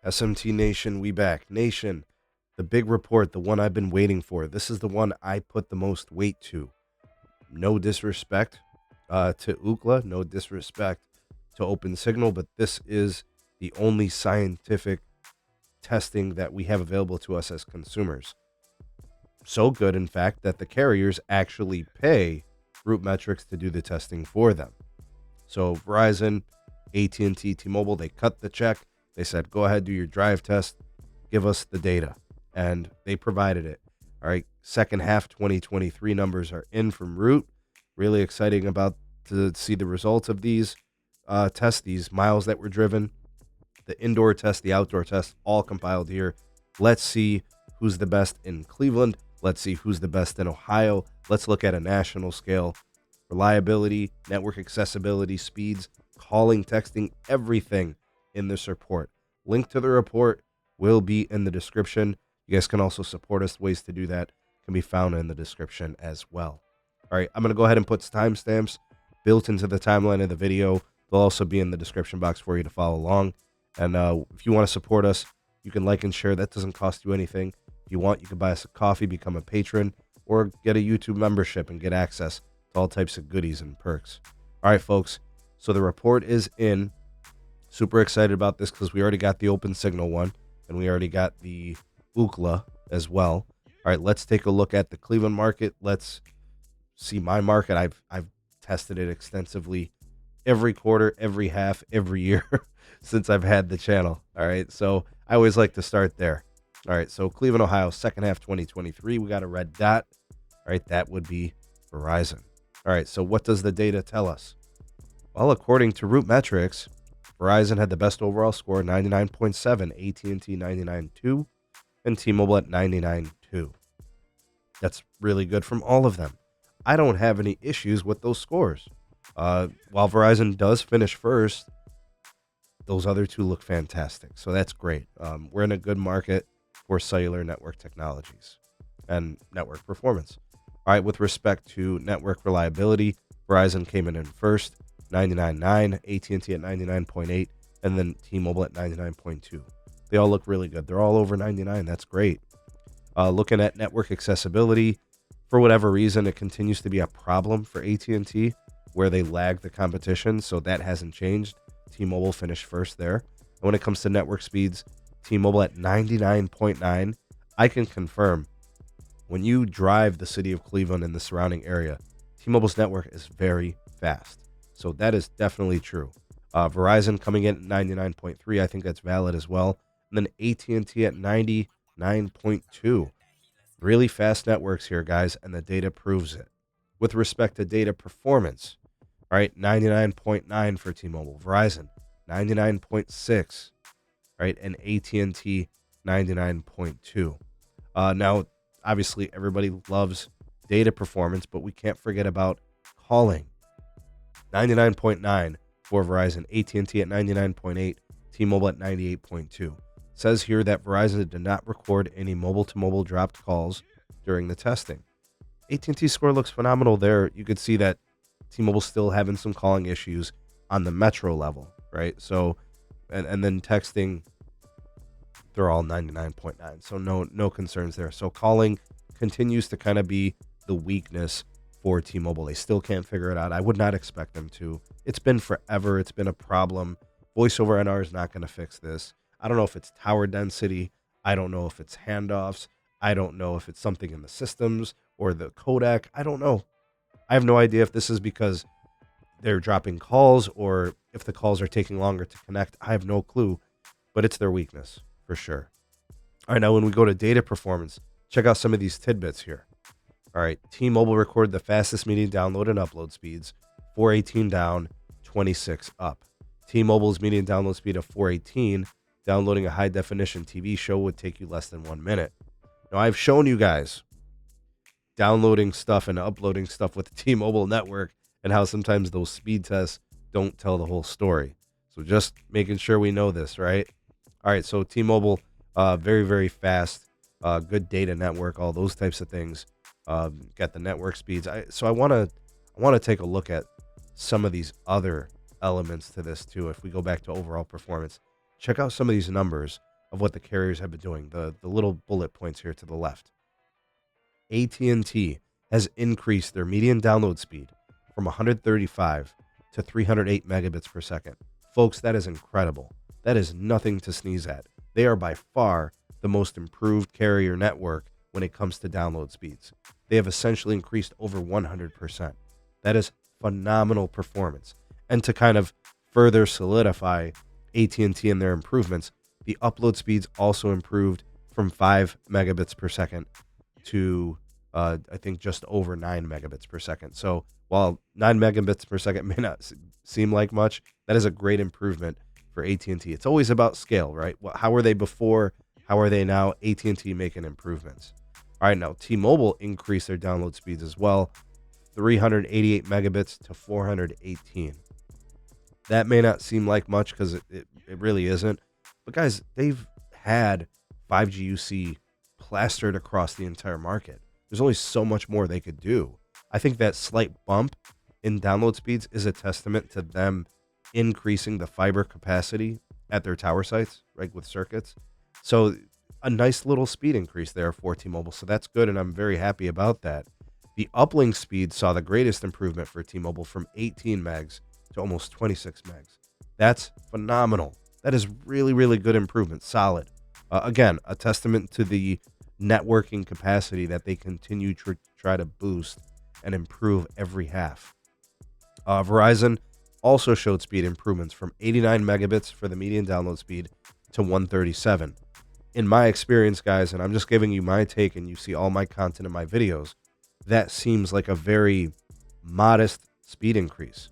SMT Nation, we back. Nation, the big report, the one I've been waiting for. This is the one I put the most weight to. No disrespect to Ookla, no disrespect to Open Signal, but this is the only scientific testing that we have available to us as consumers. So good, in fact, that the carriers actually pay RootMetrics to do the testing for them. So Verizon, AT&T, T-Mobile, they cut the check. They said, go ahead, do your drive test, give us the data. And they provided it. All right, second half 2023 numbers are in from Root. Really exciting about to see the results of these tests, these miles that were driven, the indoor test, the outdoor test, all compiled here. Let's see who's the best in Cleveland. Let's see who's the best in Ohio. Let's look at a national scale. Reliability, network accessibility, speeds, calling, texting, everything in this report. Link to the report will be in the description. You guys can also support us. Ways to do that can be found in the description as well. All right, I'm going to go ahead and put timestamps built into the timeline of the video. They'll also be in the description box for you to follow along. And if you want to support us, you can like and share. That doesn't cost you anything. If you want, you can buy us a coffee, become a patron, or get a YouTube membership and get access to all types of goodies and perks. All right, folks. So the report is in. Super excited about this because we already got the Open Signal one, and we already got the Ookla as well. All right, let's take a look at the Cleveland market. Let's see my market. I've tested it extensively every quarter, every half, every year since I've had the channel. All right, so I always like to start there. All right, so Cleveland, Ohio, second half 2023, we got a red dot. All right, that would be Verizon. All right, so what does the data tell us? Well, according to RootMetrics, Verizon had the best overall score, 99.7, AT&T 99.2, and T-Mobile at 99.2. That's really good from all of them. I don't have any issues with those scores. While Verizon does finish first, those other two look fantastic. So that's great. We're in a good market for cellular network technologies and network performance. All right, with respect to network reliability, Verizon came in first, 99.9, AT&T at 99.8, and then T-Mobile at 99.2. They all look really good. They're all over 99. That's great. Looking at network accessibility, for whatever reason, it continues to be a problem for AT&T where they lag the competition, so that hasn't changed. T-Mobile finished first there. And when it comes to network speeds, T-Mobile at 99.9. I can confirm, when you drive the city of Cleveland and the surrounding area, T-Mobile's network is very fast. So that is definitely true. Verizon coming in at 99.3. I think that's valid as well. And then AT&T at 99.2. Really fast networks here, guys, and the data proves it. With respect to data performance, all right, 99.9 for T-Mobile. Verizon, 99.6, right, and AT&T, 99.2. Now, obviously, everybody loves data performance, but we can't forget about calling. 99.9 for Verizon, AT&T at 99.8, T-Mobile at 98.2. Says here that Verizon did not record any mobile-to-mobile dropped calls during the testing. AT&T score looks phenomenal there. You could see that T-Mobile's still having some calling issues on the metro level, right? So, and then texting, they're all 99.9. So no concerns there. So calling continues to kind of be the weakness for T-Mobile. They still can't figure it out. I would not expect them to. It's been forever. It's been a problem. Voice over NR is not going to fix this. I don't know if it's tower density. I don't know if it's handoffs. I don't know if it's something in the systems or the codec. I don't know. I have no idea if this is because they're dropping calls or if the calls are taking longer to connect. I have no clue, but it's their weakness for sure. All right, now when we go to data performance, check out some of these tidbits here. All right, T-Mobile recorded the fastest median download and upload speeds, 418 down, 26 up. T-Mobile's median download speed of 418, downloading a high-definition TV show would take you less than 1 minute. Now, I've shown you guys downloading stuff and uploading stuff with the T-Mobile network and how sometimes those speed tests don't tell the whole story. So just making sure we know this, right? All right, so T-Mobile, very, very fast, good data network, all those types of things. Got the network speeds. So I want to take a look at some of these other elements to this too. If we go back to overall performance, check out some of these numbers. of what the carriers have been doing. The little bullet points here to the left. AT&T has increased their median download speed from 135 to 308 megabits per second. Folks, that is incredible. That is nothing to sneeze at. They are by far the most improved carrier network when it comes to download speeds. They have essentially increased over 100%. That is phenomenal performance. And to kind of further solidify AT&T and their improvements, the upload speeds also improved from 5 megabits per second to I think just over 9 megabits per second. So while 9 megabits per second may not seem like much, that is a great improvement for AT&T. It's always about scale, right? How were they before? How are they now? AT&T making improvements. All right, now T-Mobile increased their download speeds as well, 388 megabits to 418. That may not seem like much because it really isn't. But guys, they've had 5G UC plastered across the entire market. There's only so much more they could do. I think that slight bump in download speeds is a testament to them increasing the fiber capacity at their tower sites, right, with circuits. So a nice little speed increase there for T-Mobile. So that's good, and I'm very happy about that. The uplink speed saw the greatest improvement for T-Mobile from 18 megs to almost 26 megs. That's phenomenal. That is really, really good improvement. Solid. Again, a testament to the networking capacity that they continue to try to boost and improve every half. Verizon also showed speed improvements from 89 megabits for the median download speed to 137. In my experience, guys, and I'm just giving you my take, and you see all my content in my videos, that seems like a very modest speed increase.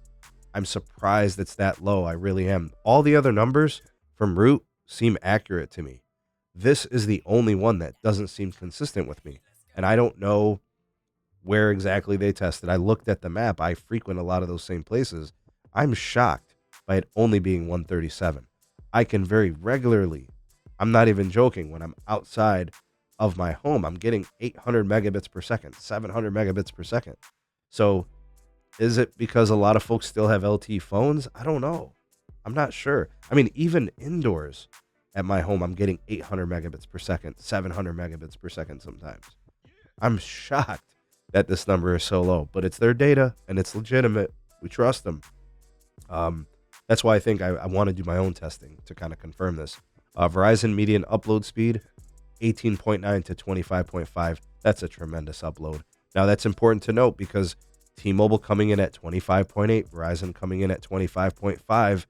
I'm surprised it's that low. I really am. All the other numbers from Root seem accurate to me. This is the only one that doesn't seem consistent with me. And I don't know where exactly they tested. I looked at the map. I frequent a lot of those same places. I'm shocked by it only being 137. I can very regularly, I'm not even joking, when I'm outside of my home, I'm getting 800 megabits per second, 700 megabits per second. So is it because a lot of folks still have LTE phones? I don't know. I'm not sure. I mean, even indoors at my home, I'm getting 800 megabits per second, 700 megabits per second sometimes. I'm shocked that this number is so low, but it's their data and it's legitimate. We trust them. That's why I think I want to do my own testing to kind of confirm this. Verizon median upload speed, 18.9 to 25.5. That's a tremendous upload. Now, that's important to note because T-Mobile coming in at 25.8, Verizon coming in at 25.5.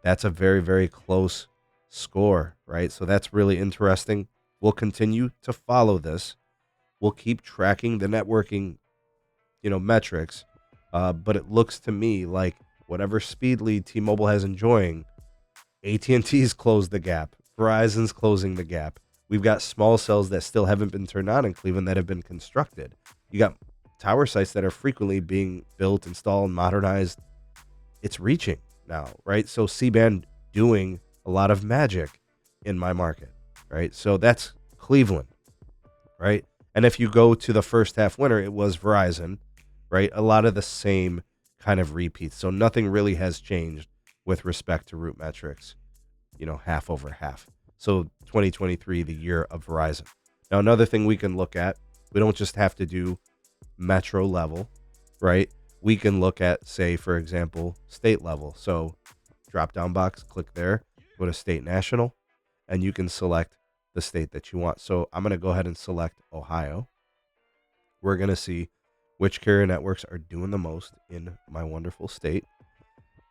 That's a very, very close score, right? So that's really interesting. We'll continue to follow this. We'll keep tracking the networking, metrics. But it looks to me like whatever speed lead T-Mobile has enjoying, AT&T's closed the gap. Verizon's closing the gap. We've got small cells that still haven't been turned on in Cleveland that have been constructed. You got tower sites that are frequently being built, installed, modernized. It's reaching now, right? So C-band doing a lot of magic in my market, right? So that's Cleveland, right? And if you go to the first half winner, it was Verizon, right? A lot of the same kind of repeats. So nothing really has changed with respect to root metrics, half over half. So 2023, the year of Verizon. Now, another thing we can look at, we don't just have to do metro level, right? We can look at, say, for example, state level. So drop down box, click there, go to state national, and you can select the state that you want. So I'm going to go ahead and select Ohio. We're going to see which carrier networks are doing the most in my wonderful state.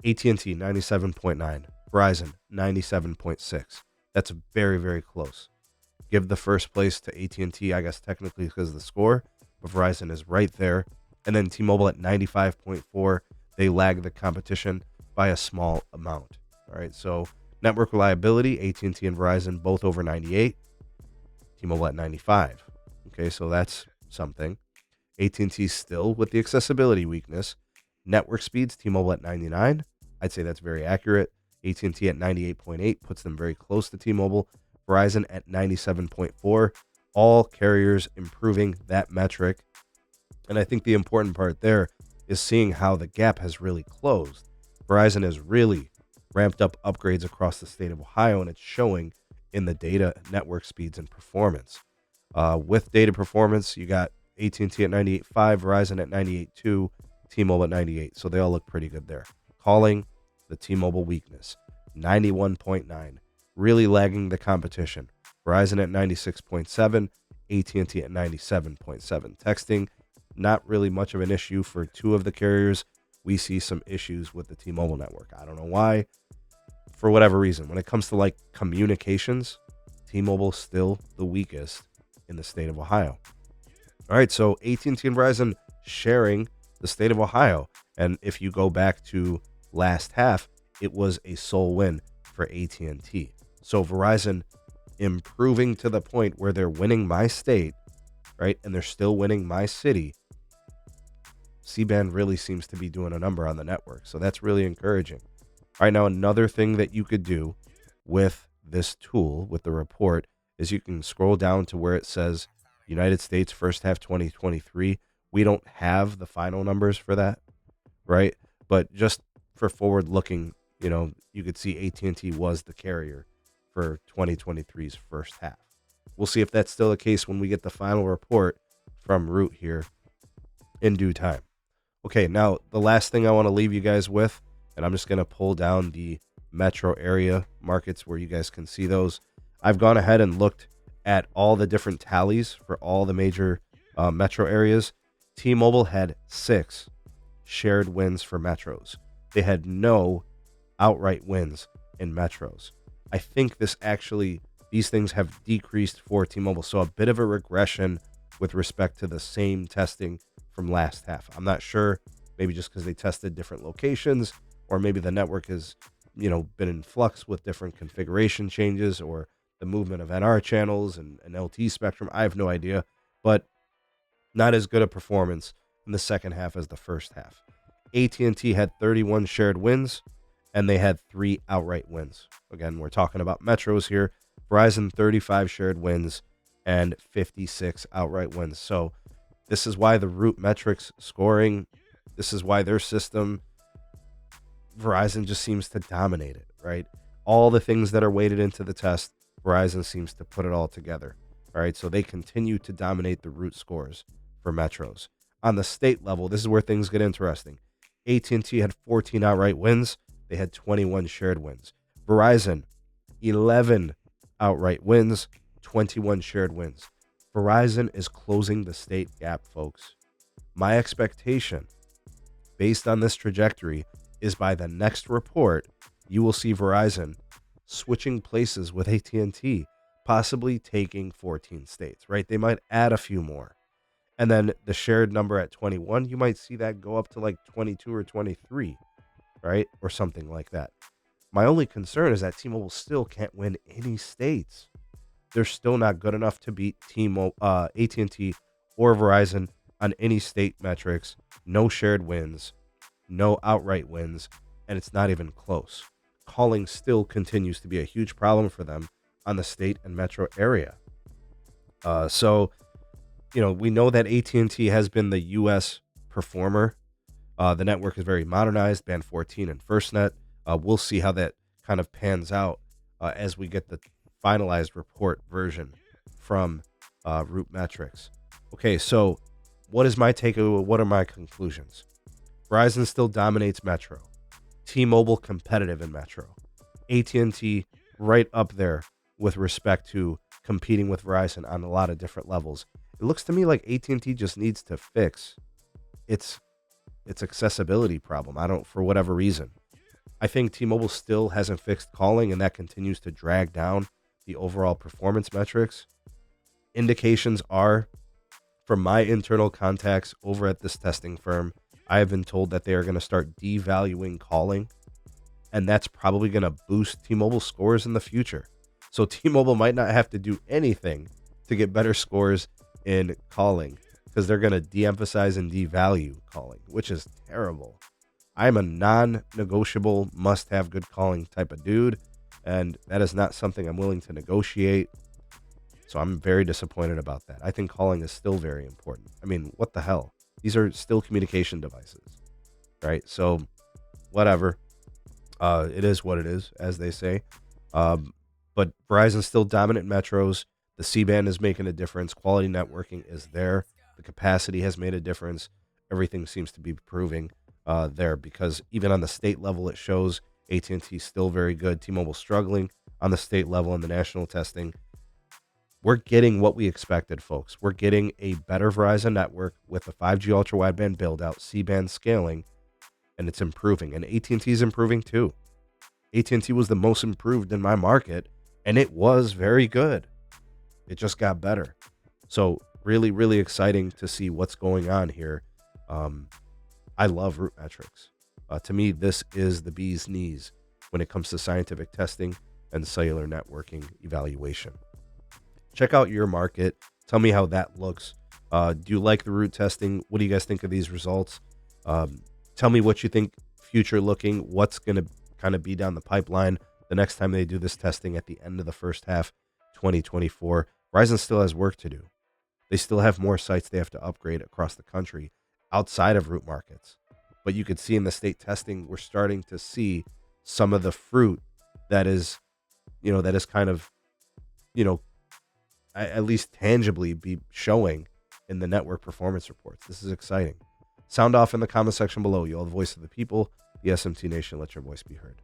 AT&T 97.9, Verizon 97.6. That's very, very close. Give the first place to AT&T, I guess technically because of the score, but Verizon is right there. And then T-Mobile at 95.4. They lag the competition by a small amount. All right, so network reliability, AT&T and Verizon both over 98. T-Mobile at 95. Okay, so that's something. AT&T still with the accessibility weakness. Network speeds, T-Mobile at 99. I'd say that's very accurate. AT&T at 98.8 puts them very close to T-Mobile. Verizon at 97.4. All carriers improving that metric. And I think the important part there is seeing how the gap has really closed. Verizon has really ramped up upgrades across the state of Ohio, and it's showing in the data, network speeds, and performance. With data performance, you got AT&T at 98.5, Verizon at 98.2, T-Mobile at 98. So they all look pretty good there. Calling, the T-Mobile weakness, 91.9, really lagging the competition. Verizon at 96.7, AT&T at 97.7. Texting, not really much of an issue for two of the carriers. We see some issues with the T-Mobile network. I don't know why. For whatever reason, when it comes to like communications, T-Mobile's still the weakest in the state of Ohio. All right, so AT&T and Verizon sharing the state of Ohio. And if you go back to last half, it was a sole win for AT&T. So Verizon improving to the point where they're winning my state, right? And they're still winning my city. C-band really seems to be doing a number on the network. So that's really encouraging. All right, now another thing that you could do with this tool, with the report, is you can scroll down to where it says United States first half 2023. We don't have the final numbers for that, right? But just for forward looking, you could see AT&T was the carrier for 2023's first half. We'll see if that's still the case when we get the final report from Root here in due time. Okay, now the last thing I want to leave you guys with, and I'm just going to pull down the metro area markets where you guys can see those. I've gone ahead and looked at all the different tallies for all the major metro areas. T-Mobile had 6 shared wins for metros. They had no outright wins in metros. I think these things have decreased for T-Mobile. So a bit of a regression with respect to the same testing from last half. I'm not sure, maybe just because they tested different locations, or maybe the network has, been in flux with different configuration changes or the movement of NR channels and LT spectrum. I have no idea, but not as good a performance in the second half as the first half. AT&T had 31 shared wins, and they had 3 outright wins. Again, we're talking about metros here. Verizon, 35 shared wins and 56 outright wins. So this is why the Root metrics scoring, this is why their system, Verizon just seems to dominate it, right? All the things that are weighted into the test, Verizon seems to put it all together. All right, so they continue to dominate the Root scores for metros. On the state level, this is where things get interesting. AT&T had 14 outright wins. They had 21 shared wins. Verizon, 11 outright wins, 21 shared wins. Verizon is closing the state gap, folks. My expectation, based on this trajectory, is by the next report, you will see Verizon switching places with AT&T, possibly taking 14 states, right? They might add a few more. And then the shared number at 21, you might see that go up to like 22 or 23, right? Or something like that. My only concern is that T-Mobile still can't win any states. They're still not good enough to beat AT&T or Verizon on any state metrics. No shared wins, no outright wins, and it's not even close. Calling still continues to be a huge problem for them on the state and metro area. So we know that AT&T has been the U.S. performer. The network is very modernized, Band 14 and FirstNet. We'll see how that kind of pans out as we get the finalized report version from Root Metrics. Okay, so what is my takeaway? What are my conclusions? Verizon still dominates Metro. T-Mobile competitive in Metro. AT&T right up there with respect to competing with Verizon on a lot of different levels. It looks to me like AT&T just needs to fix its accessibility problem. For whatever reason. I think T-Mobile still hasn't fixed calling, and that continues to drag down the overall performance metrics. Indications are, from my internal contacts over at this testing firm, I have been told that they are going to start devaluing calling, and that's probably going to boost T-Mobile scores in the future. So T-Mobile might not have to do anything to get better scores in calling, because they're going to de-emphasize and devalue calling, which is terrible. I'm a non-negotiable, must-have good calling type of dude, and that is not something I'm willing to negotiate. So I'm very disappointed about that. I think calling is still very important. I mean, what the hell? These are still communication devices, right? So whatever. It is what it is, as they say. But Verizon's still dominant metros. The C-band is making a difference. Quality networking is there. The capacity has made a difference. Everything seems to be improving there, because even on the state level, it shows AT&T still very good. T-Mobile struggling on the state level and the national testing. We're getting what we expected, folks. We're getting a better Verizon network with a 5G ultra wideband build out, C-band scaling, and it's improving. And AT&T is improving too. AT&T was the most improved in my market, and it was very good. It just got better. So really, really exciting to see what's going on here. I love root metrics. To me, this is the bee's knees when it comes to scientific testing and cellular networking evaluation. Check out your market. Tell me how that looks. Do you like the root testing? What do you guys think of these results? Tell me what you think future looking. What's going to kind of be down the pipeline the next time they do this testing at the end of the first half 2024. Verizon still has work to do. They still have more sites they have to upgrade across the country outside of root markets. But you could see in the state testing, we're starting to see some of the fruit that is, that is kind of, at least tangibly be showing in the network performance reports. This is exciting. Sound off in the comment section below. You're the voice of the people, the SMT Nation. Let your voice be heard.